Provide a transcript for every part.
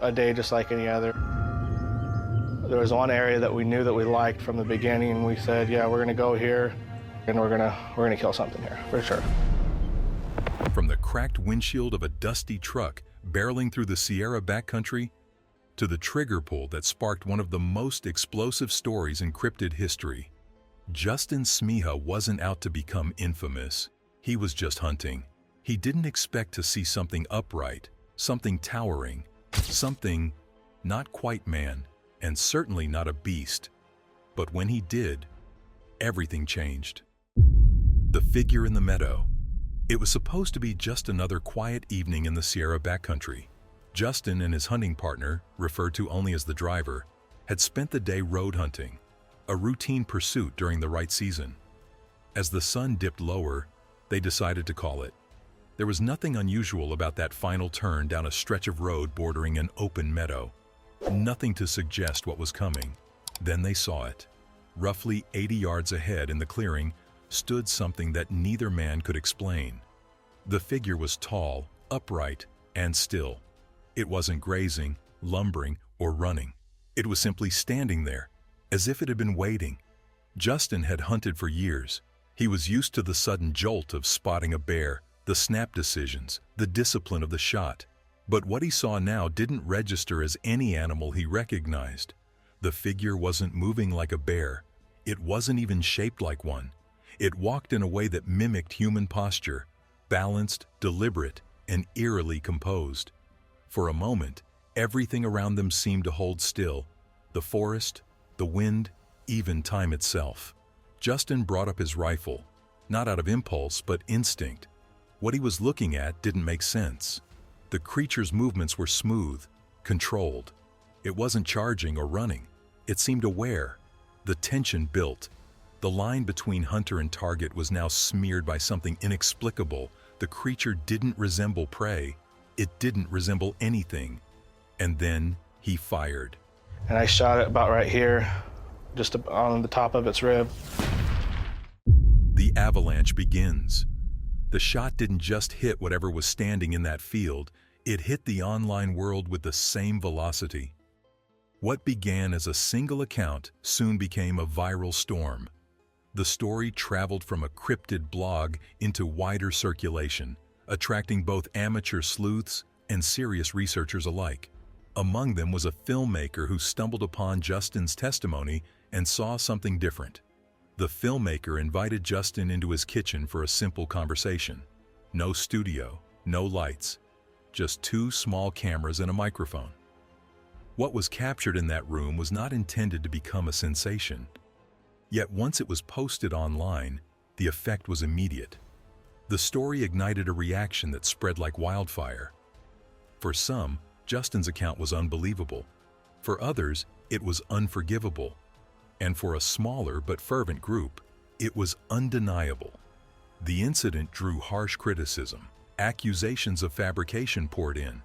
a day just like any other. There was one area that we knew that we liked from the beginning, and we said, yeah, we're gonna go here, and we're gonna kill something here, for sure. From the cracked windshield of a dusty truck barreling through the Sierra backcountry to the trigger pull that sparked one of the most explosive stories in cryptid history, Justin Smeja wasn't out to become infamous. He was just hunting. He didn't expect to see something upright, something towering, something not quite man, and certainly not a beast. But when he did, everything changed. The figure in the meadow. It was supposed to be just another quiet evening in the Sierra backcountry. Justin and his hunting partner, referred to only as the driver, had spent the day road hunting, a routine pursuit during the right season. As the sun dipped lower, they decided to call it. There was nothing unusual about that final turn down a stretch of road bordering an open meadow. Nothing to suggest what was coming. Then they saw it. Roughly 80 yards ahead in the clearing stood something that neither man could explain. The figure was tall, upright, and still. It wasn't grazing, lumbering, or running. It was simply standing there, as if it had been waiting. Justin had hunted for years. He was used to the sudden jolt of spotting a bear, the snap decisions, the discipline of the shot. But what he saw now didn't register as any animal he recognized. The figure wasn't moving like a bear. It wasn't even shaped like one. It walked in a way that mimicked human posture, balanced, deliberate, and eerily composed. For a moment, everything around them seemed to hold still. The forest, the wind, even time itself. Justin brought up his rifle, not out of impulse but instinct. What he was looking at didn't make sense. The creature's movements were smooth, controlled. It wasn't charging or running. It seemed aware. The tension built. The line between hunter and target was now smeared by something inexplicable. The creature didn't resemble prey. It didn't resemble anything. And then he fired. And I shot it about right here, just on the top of its rib. The avalanche begins. The shot didn't just hit whatever was standing in that field, it hit the online world with the same velocity. What began as a single account soon became a viral storm. The story traveled from a cryptid blog into wider circulation, attracting both amateur sleuths and serious researchers alike. Among them was a filmmaker who stumbled upon Justin's testimony and saw something different. The filmmaker invited Justin into his kitchen for a simple conversation. No studio, no lights, just two small cameras and a microphone. What was captured in that room was not intended to become a sensation. Yet once it was posted online, the effect was immediate. The story ignited a reaction that spread like wildfire. For some, Justin's account was unbelievable. For others, it was unforgivable. And for a smaller but fervent group, it was undeniable. The incident drew harsh criticism. Accusations of fabrication poured in.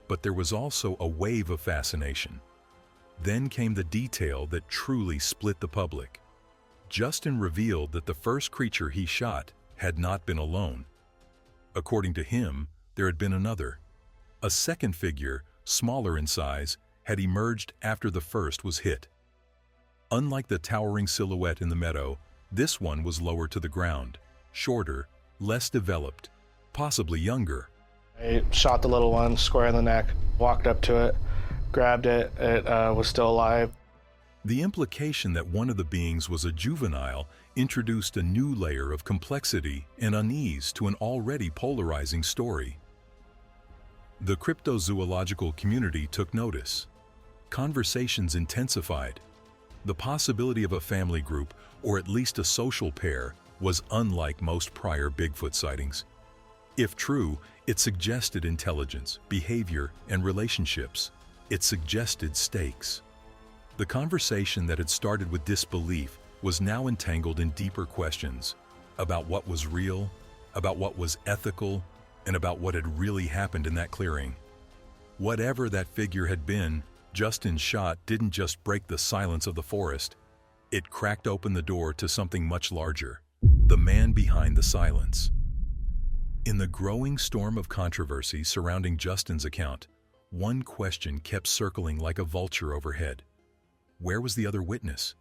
But there was also a wave of fascination. Then came the detail that truly split the public. Justin revealed that the first creature he shot had not been alone. According to him, there had been another. A second figure, smaller in size, had emerged after the first was hit. Unlike the towering silhouette in the meadow, this one was lower to the ground, shorter, less developed, possibly younger. I shot the little one square in the neck, walked up to it, grabbed it, it was still alive. The implication that one of the beings was a juvenile introduced a new layer of complexity and unease to an already polarizing story. The cryptozoological community took notice. Conversations intensified. The possibility of a family group, or at least a social pair, was unlike most prior Bigfoot sightings. If true, it suggested intelligence, behavior, and relationships. It suggested stakes. The conversation that had started with disbelief was now entangled in deeper questions about what was real, about what was ethical, and about what had really happened in that clearing. Whatever that figure had been, Justin's shot didn't just break the silence of the forest. It cracked open the door to something much larger, the man behind the silence. In the growing storm of controversy surrounding Justin's account, one question kept circling like a vulture overhead. Where was the other witness?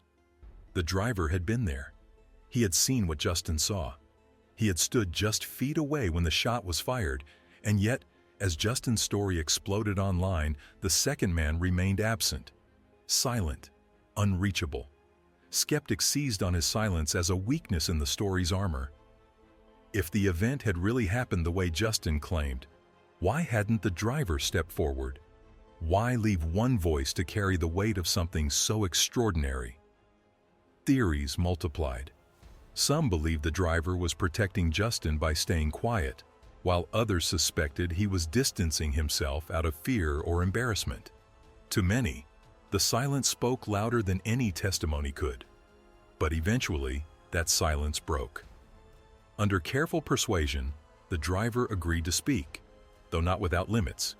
The driver had been there. He had seen what Justin saw. He had stood just feet away when the shot was fired, and yet, as Justin's story exploded online, the second man remained absent, silent, unreachable. Skeptics seized on his silence as a weakness in the story's armor. If the event had really happened the way Justin claimed, why hadn't the driver stepped forward? Why leave one voice to carry the weight of something so extraordinary? Theories multiplied. Some believed the driver was protecting Justin by staying quiet, while others suspected he was distancing himself out of fear or embarrassment. To many, the silence spoke louder than any testimony could. But eventually, that silence broke. Under careful persuasion, the driver agreed to speak, though not without limits.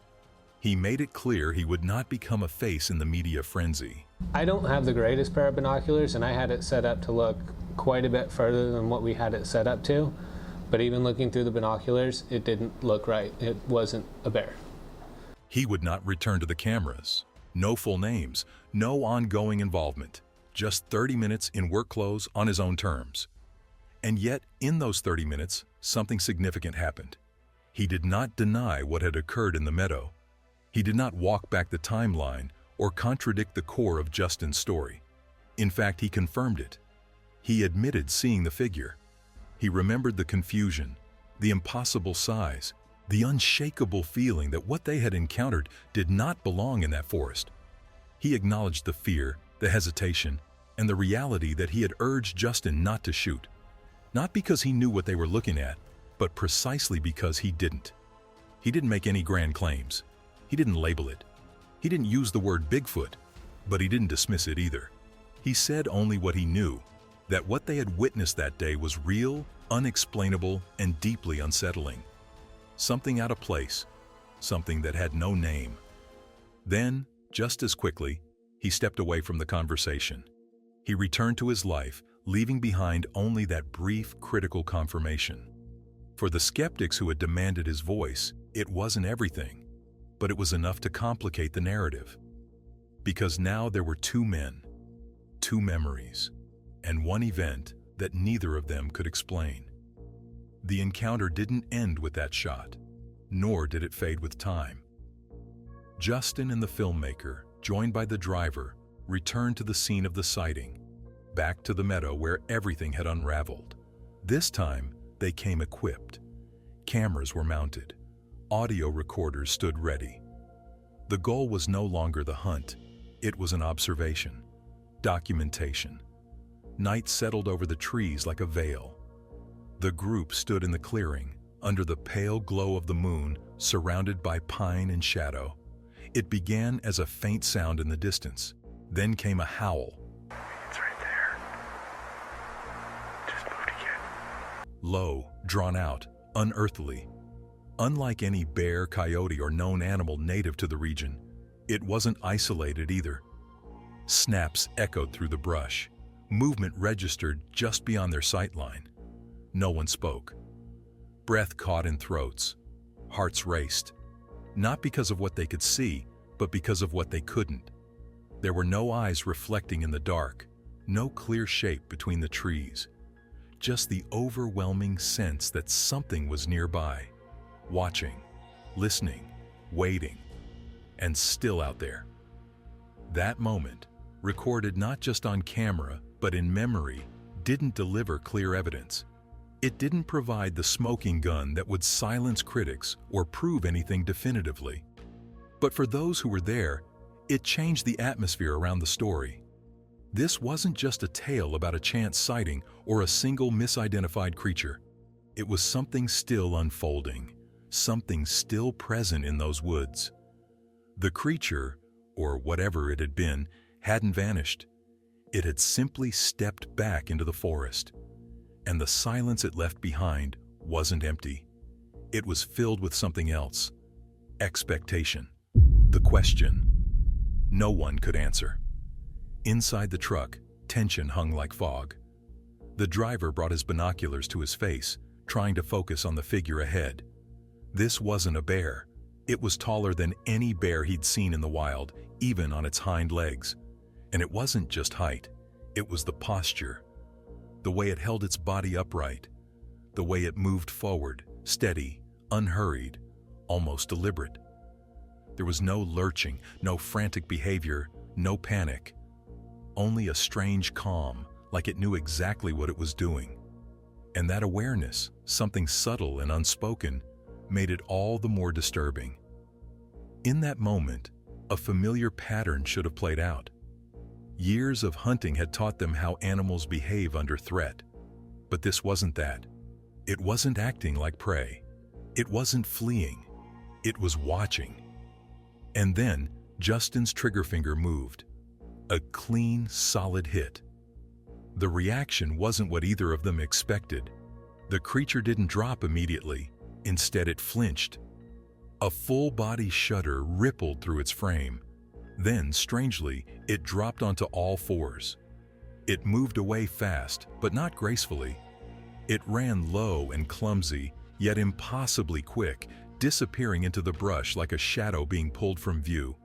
He made it clear he would not become a face in the media frenzy. I don't have the greatest pair of binoculars, and I had it set up to look quite a bit further than what we had it set up to. But even looking through the binoculars, it didn't look right. It wasn't a bear. He would not return to the cameras. No full names, no ongoing involvement. Just 30 minutes in work clothes on his own terms. And yet, in those 30 minutes, something significant happened. He did not deny what had occurred in the meadow. He did not walk back the timeline or contradict the core of Justin's story. In fact, he confirmed it. He admitted seeing the figure. He remembered the confusion, the impossible size, the unshakable feeling that what they had encountered did not belong in that forest. He acknowledged the fear, the hesitation, and the reality that he had urged Justin not to shoot. Not because he knew what they were looking at, but precisely because he didn't. He didn't make any grand claims. He didn't label it. He didn't use the word Bigfoot, but he didn't dismiss it either. He said only what he knew, that what they had witnessed that day was real, unexplainable, and deeply unsettling. Something out of place, something that had no name. Then, just as quickly, he stepped away from the conversation. He returned to his life, leaving behind only that brief, critical confirmation. For the skeptics who had demanded his voice, it wasn't everything, but it was enough to complicate the narrative. Because now there were two men, two memories, and one event that neither of them could explain. The encounter didn't end with that shot, nor did it fade with time. Justin and the filmmaker, joined by the driver, returned to the scene of the sighting, back to the meadow where everything had unraveled. This time, they came equipped. Cameras were mounted. Audio recorders stood ready. The goal was no longer the hunt. It was an observation, documentation. Night settled over the trees like a veil. The group stood in the clearing, under the pale glow of the moon, surrounded by pine and shadow. It began as a faint sound in the distance. Then came a howl. It's right there. Just moved again. Low, drawn out, unearthly. Unlike any bear, coyote, or known animal native to the region, it wasn't isolated either. Snaps echoed through the brush. Movement registered just beyond their sight line. No one spoke. Breath caught in throats. Hearts raced. Not because of what they could see, but because of what they couldn't. There were no eyes reflecting in the dark, no clear shape between the trees. Just the overwhelming sense that something was nearby, watching, listening, waiting, and still out there. That moment, recorded not just on camera, but in memory, didn't deliver clear evidence. It didn't provide the smoking gun that would silence critics or prove anything definitively. But for those who were there, it changed the atmosphere around the story. This wasn't just a tale about a chance sighting or a single misidentified creature. It was something still unfolding, something still present in those woods. The creature, or whatever it had been, hadn't vanished. It had simply stepped back into the forest. And the silence it left behind wasn't empty. It was filled with something else. Expectation. The question. No one could answer. Inside the truck, tension hung like fog. The driver brought his binoculars to his face, trying to focus on the figure ahead. This wasn't a bear. It was taller than any bear he'd seen in the wild, even on its hind legs. And it wasn't just height, it was the posture. The way it held its body upright. The way it moved forward, steady, unhurried, almost deliberate. There was no lurching, no frantic behavior, no panic. Only a strange calm, like it knew exactly what it was doing. And that awareness, something subtle and unspoken, made it all the more disturbing. In that moment, a familiar pattern should have played out. Years of hunting had taught them how animals behave under threat. But this wasn't that. It wasn't acting like prey. It wasn't fleeing. It was watching. And then, Justin's trigger finger moved. A clean, solid hit. The reaction wasn't what either of them expected. The creature didn't drop immediately. Instead, it flinched. A full-body shudder rippled through its frame. Then, strangely, it dropped onto all fours. It moved away fast, but not gracefully. It ran low and clumsy, yet impossibly quick, disappearing into the brush like a shadow being pulled from view.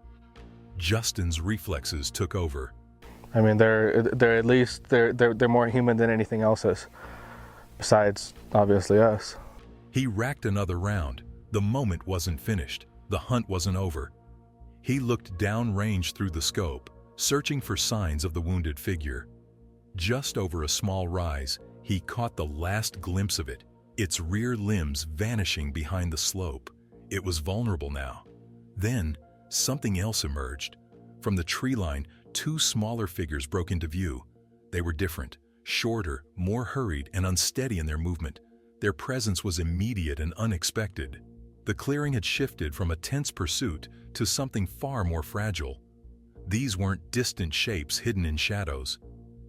Justin's reflexes took over. I mean, they're at least they're more human than anything else is, besides obviously us. He racked another round. The moment wasn't finished. The hunt wasn't over. He looked downrange through the scope, searching for signs of the wounded figure. Just over a small rise, he caught the last glimpse of it, its rear limbs vanishing behind the slope. It was vulnerable now. Then, something else emerged. From the tree line, two smaller figures broke into view. They were different, shorter, more hurried, and unsteady in their movement. Their presence was immediate and unexpected. The clearing had shifted from a tense pursuit to something far more fragile. These weren't distant shapes hidden in shadows.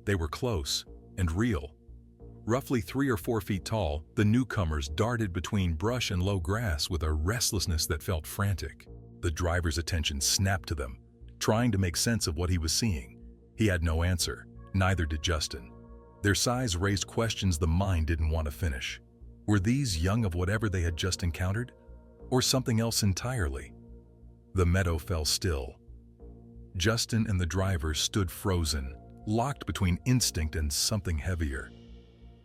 They were close and real. Roughly 3 or 4 feet tall, the newcomers darted between brush and low grass with a restlessness that felt frantic. The driver's attention snapped to them, trying to make sense of what he was seeing. He had no answer, neither did Justin. Their size raised questions the mind didn't want to finish. Were these young of whatever they had just encountered? Or something else entirely? The meadow fell still. Justin and the driver stood frozen, locked between instinct and something heavier.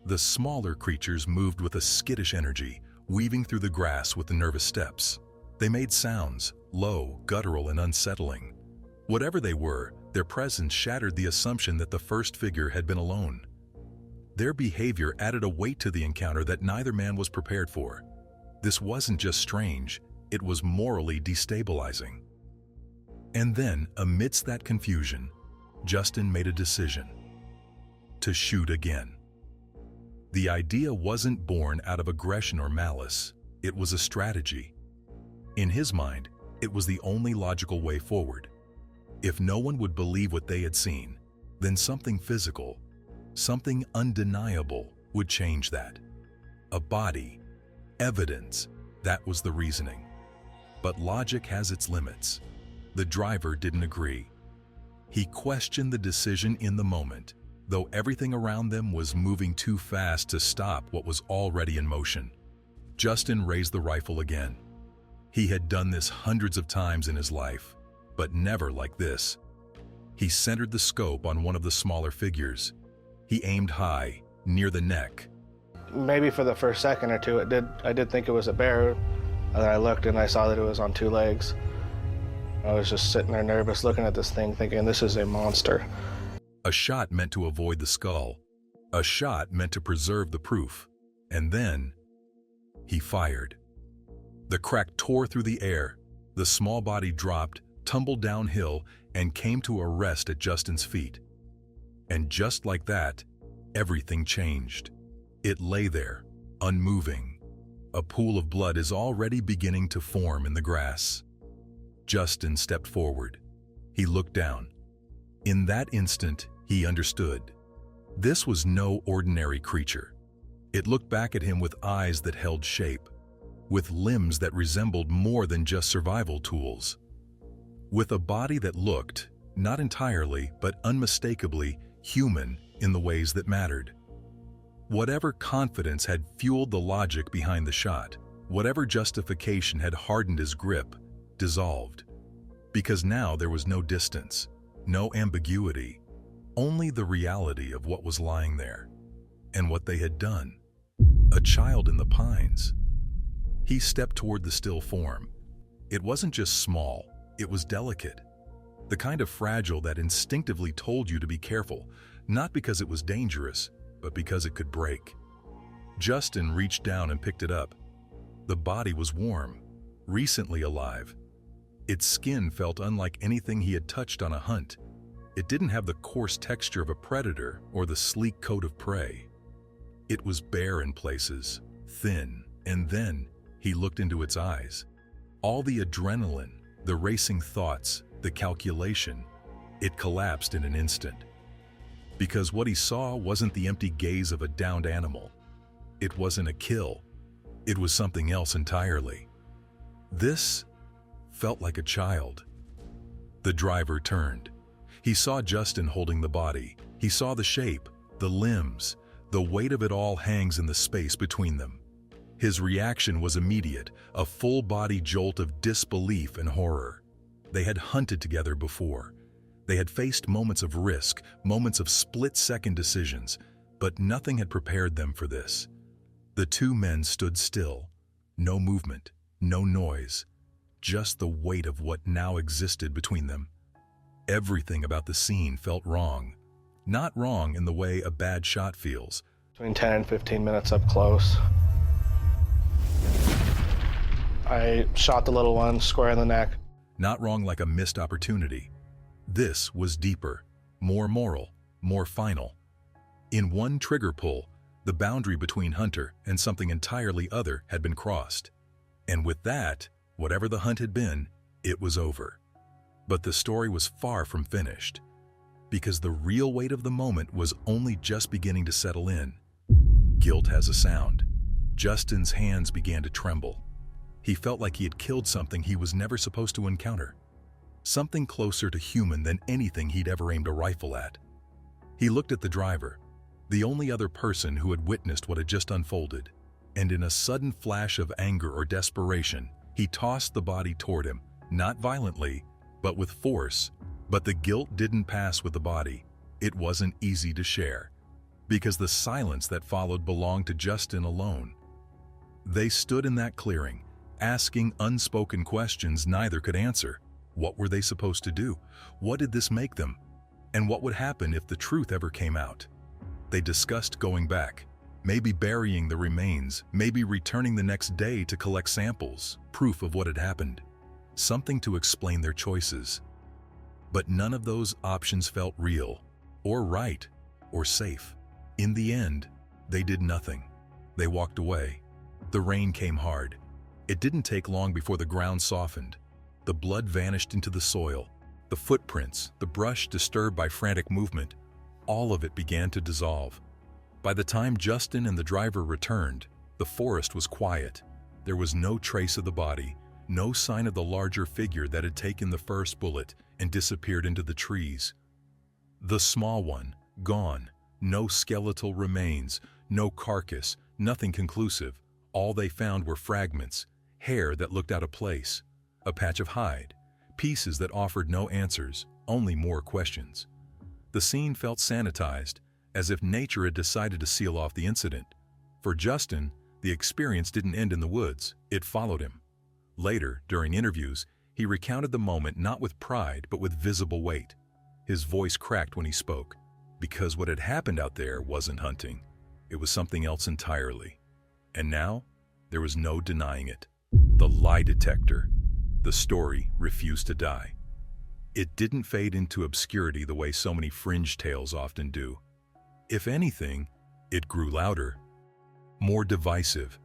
The smaller creatures moved with a skittish energy, weaving through the grass with the nervous steps. They made sounds, low, guttural, and unsettling. Whatever they were, their presence shattered the assumption that the first figure had been alone. Their behavior added a weight to the encounter that neither man was prepared for. This wasn't just strange, it was morally destabilizing. And then, amidst that confusion, Justin made a decision: to shoot again. The idea wasn't born out of aggression or malice, it was a strategy. In his mind, it was the only logical way forward. If no one would believe what they had seen, then something physical, something undeniable would change that. A body, evidence, that was the reasoning. But logic has its limits. The driver didn't agree. He questioned the decision in the moment, though everything around them was moving too fast to stop what was already in motion. Justin raised the rifle again. He had done this hundreds of times in his life, but never like this. He centered the scope on one of the smaller figures. He aimed high, near the neck. Maybe for the first second or two, I did think it was a bear, and then I looked and I saw that it was on 2 legs. I was just sitting there nervous looking at this thing thinking, this is a monster. A shot meant to avoid the skull. A shot meant to preserve the proof. And then, he fired. The crack tore through the air. The small body dropped, tumbled downhill, and came to a rest at Justin's feet. And just like that, everything changed. It lay there, unmoving. A pool of blood is already beginning to form in the grass. Justin stepped forward. He looked down. In that instant, he understood. This was no ordinary creature. It looked back at him with eyes that held shape, with limbs that resembled more than just survival tools, with a body that looked, not entirely, but unmistakably, human in the ways that mattered. Whatever confidence had fueled the logic behind the shot, Whatever justification had hardened his grip dissolved, because now there was no distance, no ambiguity, only the reality of what was lying there and what they had done. A child in the pines. He stepped toward the still form. It wasn't just small, it was delicate. The kind of fragile that instinctively told you to be careful, not because it was dangerous, but because it could break. Justin reached down and picked it up. The body was warm, recently alive. Its skin felt unlike anything he had touched on a hunt. It didn't have the coarse texture of a predator or the sleek coat of prey. It was bare in places, thin, and then he looked into its eyes. All the adrenaline, the racing thoughts, the calculation, it collapsed in an instant. Because what he saw wasn't the empty gaze of a downed animal. It wasn't a kill. It was something else entirely. This felt like a child. The driver turned. He saw Justin holding the body. He saw the shape, the limbs, the weight of it all hangs in the space between them. His reaction was immediate, a full-body jolt of disbelief and horror. They had hunted together before. They had faced moments of risk, moments of split-second decisions, but nothing had prepared them for this. The two men stood still. No movement, no noise, just the weight of what now existed between them. Everything about the scene felt wrong. Not wrong in the way a bad shot feels. Between 10 and 15 minutes up close. I shot the little one square in the neck. Not wrong like a missed opportunity. This was deeper, more moral, more final. In one trigger pull, the boundary between hunter and something entirely other had been crossed. And with that, whatever the hunt had been, it was over. But the story was far from finished, because the real weight of the moment was only just beginning to settle in. Guilt has a sound. Justin's hands began to tremble. He felt like he had killed something he was never supposed to encounter. Something closer to human than anything he'd ever aimed a rifle at. He looked at the driver, the only other person who had witnessed what had just unfolded, and in a sudden flash of anger or desperation, he tossed the body toward him, not violently, but with force. But the guilt didn't pass with the body. It wasn't easy to share, because the silence that followed belonged to Justin alone. They stood in that clearing, asking unspoken questions neither could answer. What were they supposed to do? What did this make them? And what would happen if the truth ever came out? They discussed going back, maybe burying the remains, maybe returning the next day to collect samples, proof of what had happened, something to explain their choices. But none of those options felt real, or right, or safe. In the end, they did nothing. They walked away. The rain came hard. It didn't take long before the ground softened. The blood vanished into the soil. The footprints, the brush disturbed by frantic movement, all of it began to dissolve. By the time Justin and the driver returned, the forest was quiet. There was no trace of the body, no sign of the larger figure that had taken the first bullet and disappeared into the trees. The small one, gone. No skeletal remains, no carcass, nothing conclusive. All they found were fragments, hair that looked out of place, a patch of hide, pieces that offered no answers, only more questions. The scene felt sanitized, as if nature had decided to seal off the incident. For Justin, the experience didn't end in the woods, it followed him. Later, during interviews, he recounted the moment not with pride but with visible weight. His voice cracked when he spoke, because what had happened out there wasn't hunting. It was something else entirely. And now, there was no denying it. The lie detector. The story refused to die. It didn't fade into obscurity the way so many fringe tales often do. If anything, it grew louder, more divisive.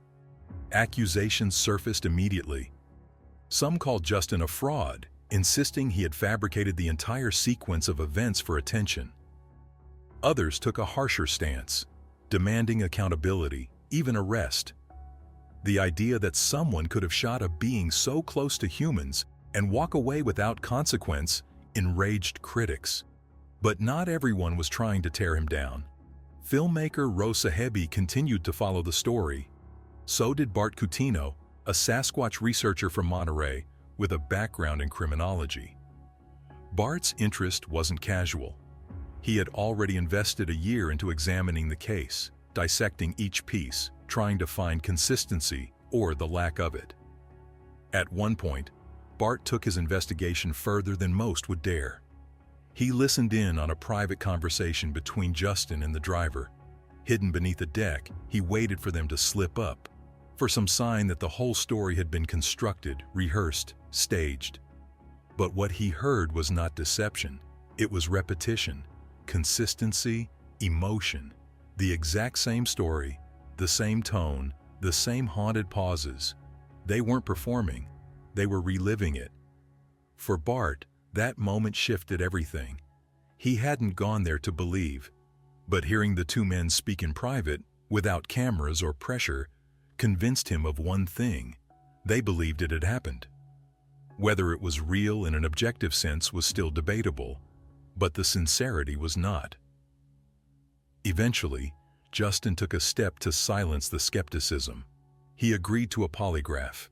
Accusations surfaced immediately. Some called Justin a fraud, insisting he had fabricated the entire sequence of events for attention. Others took a harsher stance, demanding accountability, even arrest. The idea that someone could have shot a being so close to humans and walk away without consequence enraged critics. But not everyone was trying to tear him down. Filmmaker Rosa Hebe continued to follow the story. So did Bart Coutinho, a Sasquatch researcher from Monterey with a background in criminology. Bart's interest wasn't casual. He had already invested a year into examining the case, dissecting each piece, trying to find consistency or the lack of it. At one point, Bart took his investigation further than most would dare. He listened in on a private conversation between Justin and the driver. Hidden beneath a deck, he waited for them to slip up, for some sign that the whole story had been constructed, rehearsed, staged. But what he heard was not deception. It was repetition, consistency, emotion. The exact same story, the same tone, the same haunted pauses. They weren't performing, they were reliving it. For Bart, that moment shifted everything. He hadn't gone there to believe, but hearing the two men speak in private, without cameras or pressure, convinced him of one thing: they believed it had happened. Whether it was real in an objective sense was still debatable, but the sincerity was not. Eventually, Justin took a step to silence the skepticism. He agreed to a polygraph.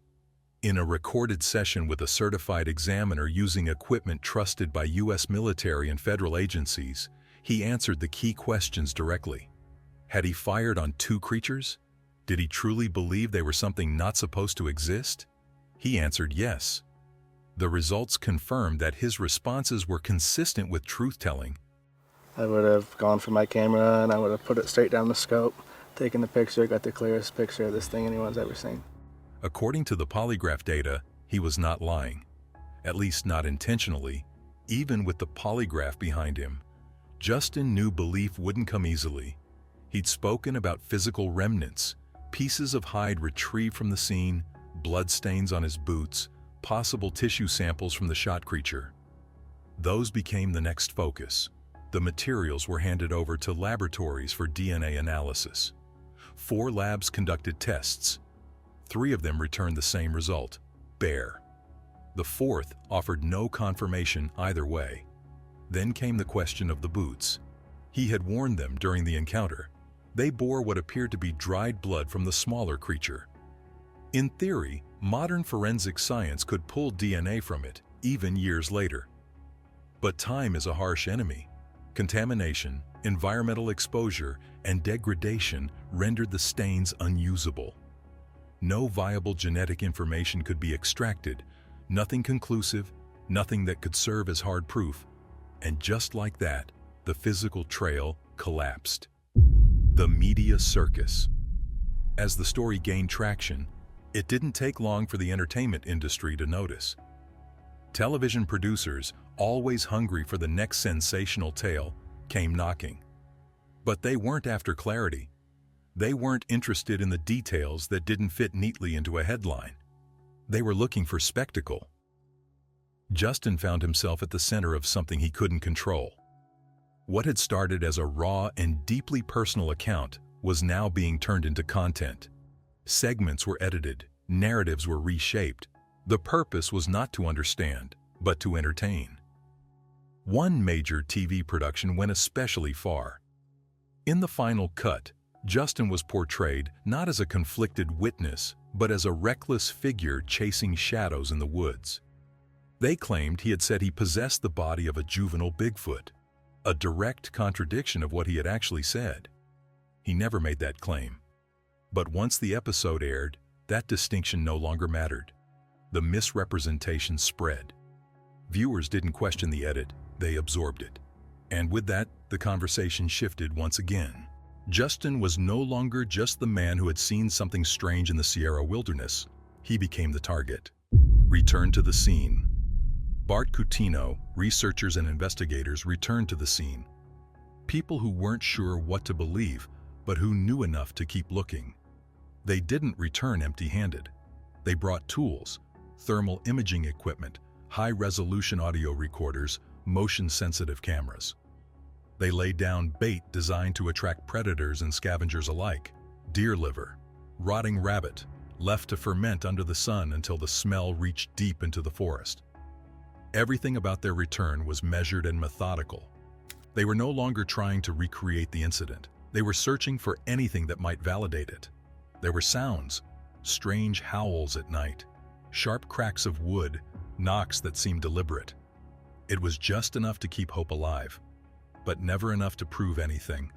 In a recorded session with a certified examiner using equipment trusted by U.S. military and federal agencies, he answered the key questions directly. Had he fired on two creatures? Did he truly believe they were something not supposed to exist? He answered yes. The results confirmed that his responses were consistent with truth-telling. I would have gone for my camera and I would have put it straight down the scope, taken the picture, got the clearest picture of this thing anyone's ever seen. According to the polygraph data, he was not lying. At least not intentionally. Even with the polygraph behind him, Justin knew belief wouldn't come easily. He'd spoken about physical remnants, pieces of hide retrieved from the scene, bloodstains on his boots, possible tissue samples from the shot creature. Those became the next focus. The materials were handed over to laboratories for DNA analysis. 4 labs conducted tests. 3 of them returned the same result: bear. The 4th offered no confirmation either way. Then came the question of the boots. He had worn them during the encounter. They bore what appeared to be dried blood from the smaller creature. In theory, modern forensic science could pull DNA from it, even years later. But time is a harsh enemy. Contamination, environmental exposure, and degradation rendered the stains unusable. No viable genetic information could be extracted, nothing conclusive, nothing that could serve as hard proof. And just like that, the physical trail collapsed. The media circus. As the story gained traction, it didn't take long for the entertainment industry to notice. Television producers, always hungry for the next sensational tale, came knocking. But they weren't after clarity. They weren't interested in the details that didn't fit neatly into a headline. They were looking for spectacle. Justin found himself at the center of something he couldn't control. What had started as a raw and deeply personal account was now being turned into content. Segments were edited, narratives were reshaped. The purpose was not to understand, but to entertain. One major TV production went especially far. In the final cut, Justin was portrayed not as a conflicted witness, but as a reckless figure chasing shadows in the woods. They claimed he had said he possessed the body of a juvenile Bigfoot, a direct contradiction of what he had actually said. He never made that claim. But once the episode aired, that distinction no longer mattered. The misrepresentation spread. Viewers didn't question the edit, they absorbed it. And with that, the conversation shifted once again. Justin was no longer just the man who had seen something strange in the Sierra wilderness. He became the target. Return to the scene. Bart Coutinho, researchers and investigators returned to the scene. People who weren't sure what to believe, but who knew enough to keep looking. They didn't return empty-handed. They brought tools, thermal imaging equipment, high-resolution audio recorders, motion-sensitive cameras. They laid down bait designed to attract predators and scavengers alike: deer liver, rotting rabbit, left to ferment under the sun until the smell reached deep into the forest. Everything about their return was measured and methodical. They were no longer trying to recreate the incident. They were searching for anything that might validate it. There were sounds, strange howls at night, sharp cracks of wood, knocks that seemed deliberate. It was just enough to keep hope alive, but never enough to prove anything.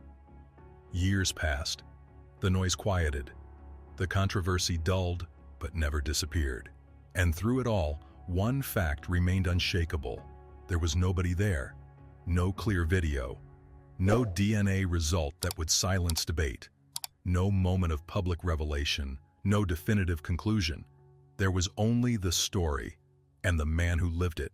Years passed. The noise quieted. The controversy dulled, but never disappeared. And through it all, one fact remained unshakable. There was nobody there. No clear video. No DNA result that would silence debate. No moment of public revelation. No definitive conclusion. There was only the story, and the man who lived it.